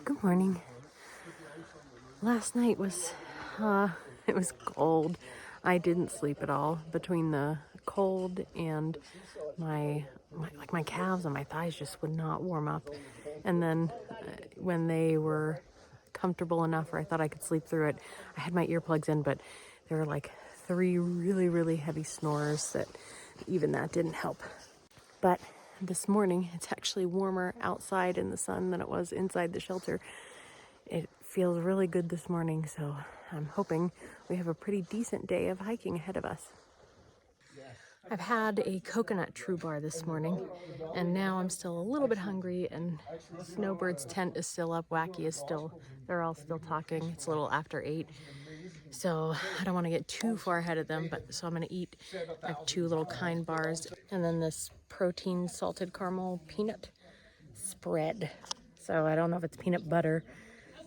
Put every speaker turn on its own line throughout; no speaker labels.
Good morning. Last night was, it was cold. I didn't sleep at all between the cold and my calves and my thighs just would not warm up. And then when they were comfortable enough where I thought I could sleep through it, I had my earplugs in, but there were like 3 really, really heavy snores that even that didn't help. But this morning, it's actually warmer outside in the sun than it was inside the shelter. It feels really good this morning, so I'm hoping we have a pretty decent day of hiking ahead of us. I've had a coconut true bar this morning, and now I'm still a little bit hungry, and Snowbird's tent is still up, Wacky is still, they're all still talking. It's a little after 8, so I don't want to get too far ahead of them, but so I'm going to eat. I have 2 little Kind bars, and then this protein salted caramel peanut spread. So I don't know if it's peanut butter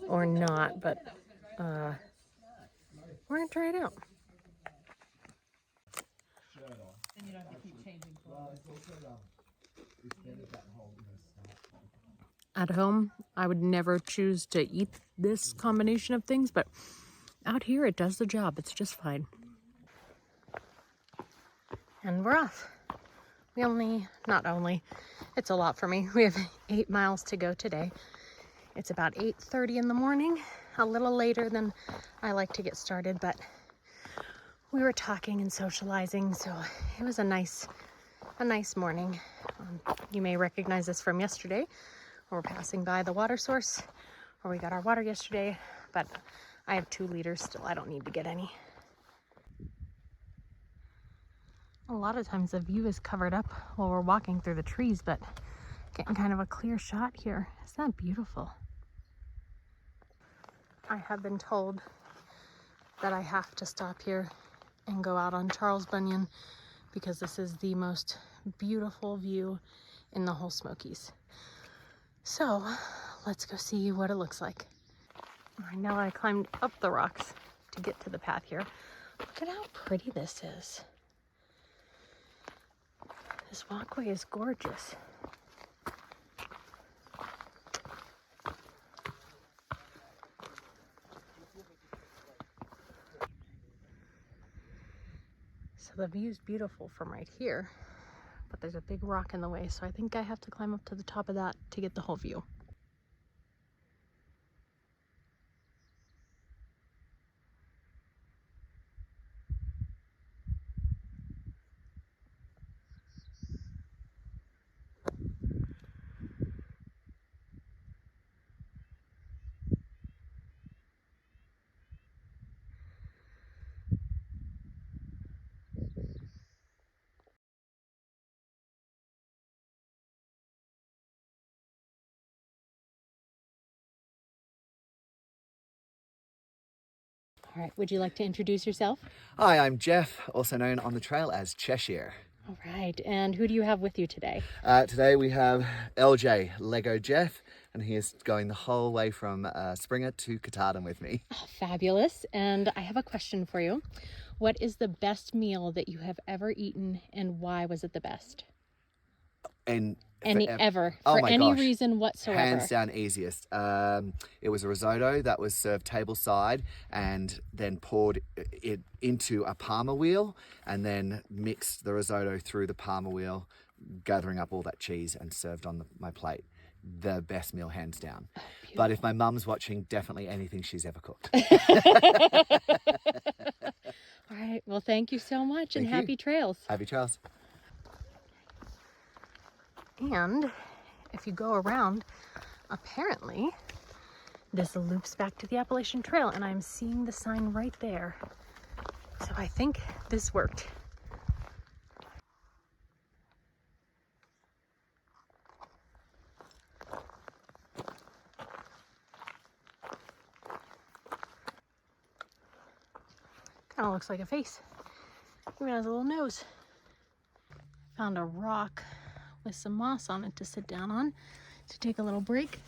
or not, but we're gonna try it out. At home, I would never choose to eat this combination of things, but out here it does the job. It's just fine. And we're off. It's a lot for me. We have 8 miles to go today. It's about 8:30 in the morning, a little later than I like to get started, but we were talking and socializing, so it was a nice morning. You may recognize this from yesterday. We're passing by the water source where we got our water yesterday, but I have 2 liters still. I don't need to get any. A lot of times the view is covered up while we're walking through the trees, but getting kind of a clear shot here. Isn't that beautiful? I have been told that I have to stop here and go out on Charles Bunyan because this is the most beautiful view in the whole Smokies. So let's go see what it looks like. I know I climbed up the rocks to get to the path here. Look at how pretty this is. This walkway is gorgeous. So the view's beautiful from right here, but there's a big rock in the way, so I think I have to climb up to the top of that to get the whole view. All right, would you like to introduce yourself?
Hi, I'm Jeff, also known on the trail as Cheshire.
All right, and who do you have with you today?
Today we have LJ, Lego Jeff, and he is going the whole way from Springer to Katahdin with me.
Oh, fabulous. And I have a question for you. What is the best meal that you have ever eaten, and why was it the best? For any reason whatsoever.
Hands down easiest. It was a risotto that was served table side and then poured it into a palmer wheel and then mixed the risotto through the palmer wheel, gathering up all that cheese and served on my plate. The best meal, hands down. Oh, but if my mum's watching, definitely anything she's ever cooked.
All right. Well, thank you so much, and happy trails.
Happy trails.
And if you go around, apparently this loops back to the Appalachian Trail, and I'm seeing the sign right there. So I think this worked. Kind of looks like a face. Even has a little nose. Found a rock with some moss on it to sit down on to take a little break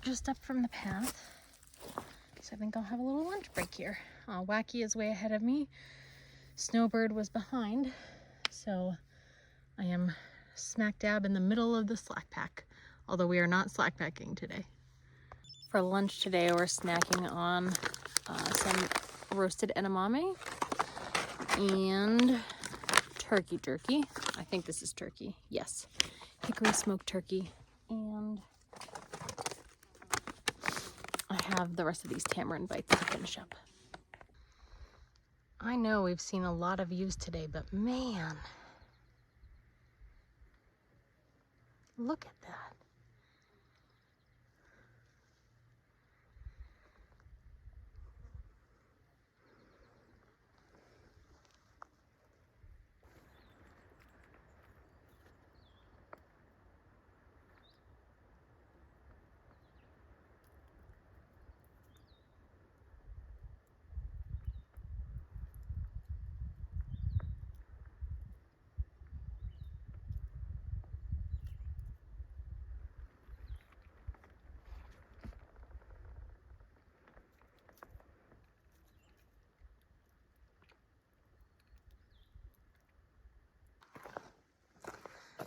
just up from the path. So I think I'll have a little lunch break here. Wacky is way ahead of me. Snowbird was behind, so I am smack dab in the middle of the slack pack, although we are not slack packing today. For lunch today, we're snacking on some roasted edamame and turkey jerky. I think this is turkey. Yes. Hickory smoked turkey. And I have the rest of these tamarind bites to finish up. I know we've seen a lot of views today, but man, look at that.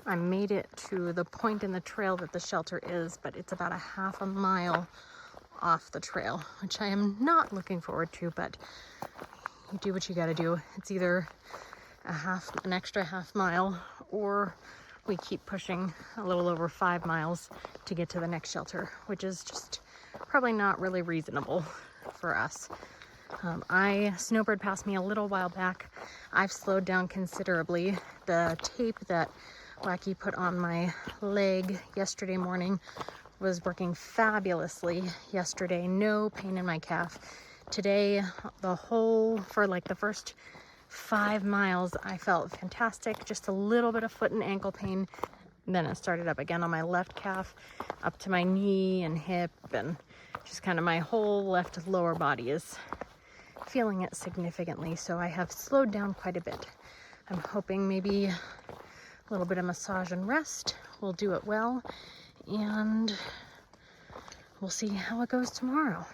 I made it to the point in the trail that the shelter is, but it's about a half a mile off the trail, which I am not looking forward to, but you do what you gotta do. It's either an extra half mile, or we keep pushing a little over 5 miles to get to the next shelter, which is just probably not really reasonable for us. Snowbird passed me a little while back. I've slowed down considerably. The tape that Wacky put on my leg yesterday morning was working fabulously yesterday. No pain in my calf. Today, for like the first 5 miles, I felt fantastic. Just a little bit of foot and ankle pain. Then it started up again on my left calf, up to my knee and hip, and just kind of my whole left lower body is feeling it significantly. So I have slowed down quite a bit. I'm hoping maybe a little bit of massage and rest will do it well, and we'll see how it goes tomorrow.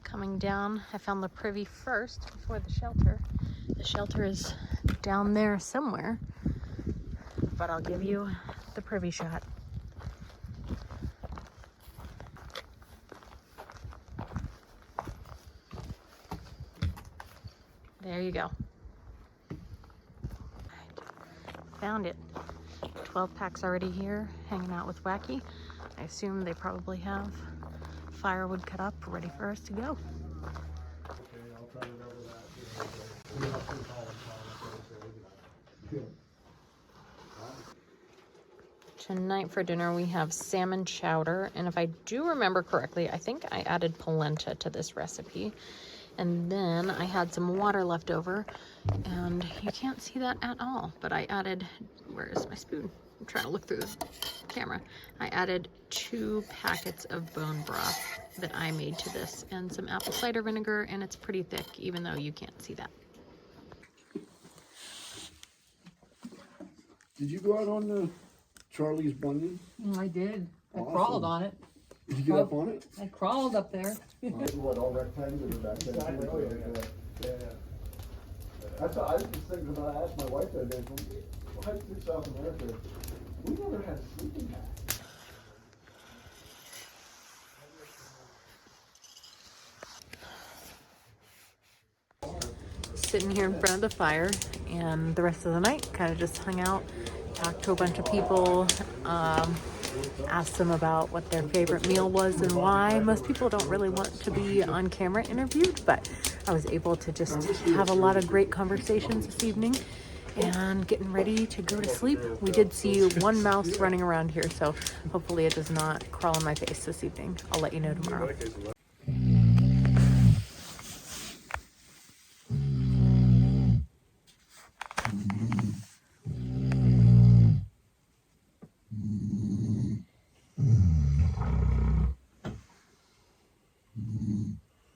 Coming down, I found the privy first before the shelter. The shelter is down there somewhere, but I'll give you the privy shot. There you go. Found it. 12 packs already here, hanging out with Wacky. I assume they probably have firewood cut up, ready for us to go. Tonight for dinner we have salmon chowder, and if I do remember correctly, I think I added polenta to this recipe. And then I had some water left over, and you can't see that at all, but I added, where is my spoon? I'm trying to look through the camera. I added 2 packets of bone broth that I made to this, and some apple cider vinegar, and it's pretty thick, even though you can't see that.
Did you go out on the Charlie's Bunion?
I did. I
Awesome.
Crawled on it.
Did you get up on it?
I crawled up there.
What, all rectangular back there?
Exactly. Yeah. That's what I was just thinking about. I asked my wife that day, why is South America? We never had sleeping bags.
Sitting here in front of the fire, and the rest of the night kind of just hung out, talked to a bunch of people, asked them about what their favorite meal was and why. Most people don't really want to be on camera interviewed, but I was able to just have a lot of great conversations this evening, and getting ready to go to sleep. We did see one mouse running around here, so hopefully it does not crawl in my face this evening. I'll let you know tomorrow.